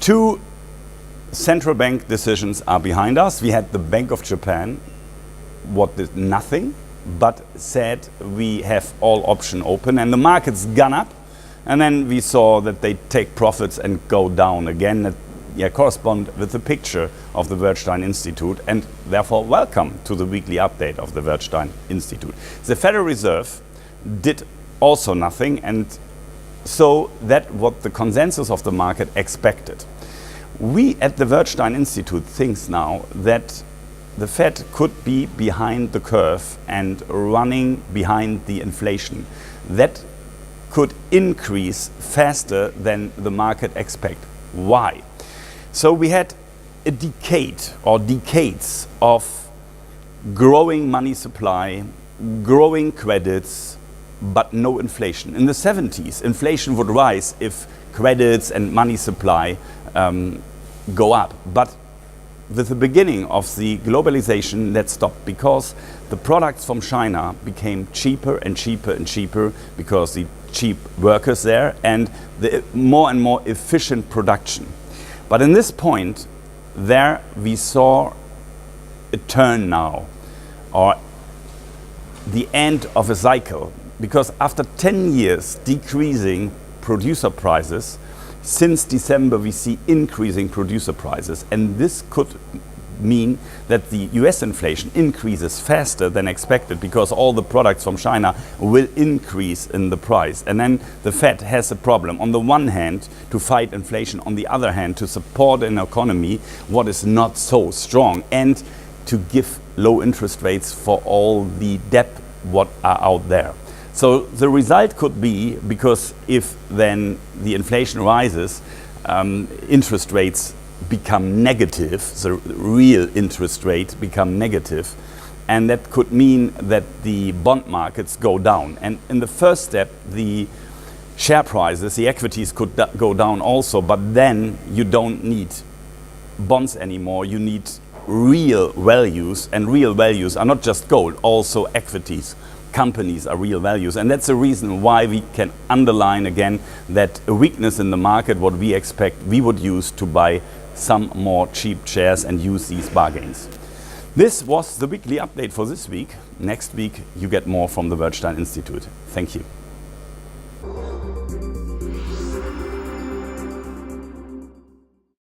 Two central bank decisions are behind us. We had the Bank of Japan, what did nothing, but said we have all option open, and the markets gone up, and then we saw that they take profits and go down again. That correspond with the picture of the Werthstein Institute, and therefore welcome to the weekly update of the Werthstein Institute. The Federal Reserve did also nothing, and so that what the consensus of the market expected. We at the Werthstein Institute think now that the Fed could be behind the curve and running behind the inflation. That could increase faster than the market expect. Why? So we had a decade or decades of growing money supply, growing credits, but no inflation. In the 70s, inflation would rise if credits and money supply go up. But with the beginning of the globalization, that stopped because the products from China became cheaper and cheaper and cheaper because the cheap workers there and the more and more efficient production. But in this point, there we saw a turn now, or the end of a cycle, because after 10 years decreasing producer prices, since December we see increasing producer prices, and this could mean that the US inflation increases faster than expected because all the products from China will increase in the price. And then the Fed has a problem, on the one hand to fight inflation, on the other hand to support an economy what is not so strong, and to give low interest rates for all the debt what are out there. So the result could be, because if then the inflation rises, interest rates become negative, the real interest rate become negative, and that could mean that the bond markets go down. And in the first step, the share prices, the equities could go down also, but then you don't need bonds anymore, you need real values, and real values are not just gold, also equities. Companies are real values, and that's the reason why we can underline again that a weakness in the market, what we expect, we would use to buy some more cheap shares and use these bargains. This was the weekly update for this week. Next week you get more from the Werthstein Institute. Thank you.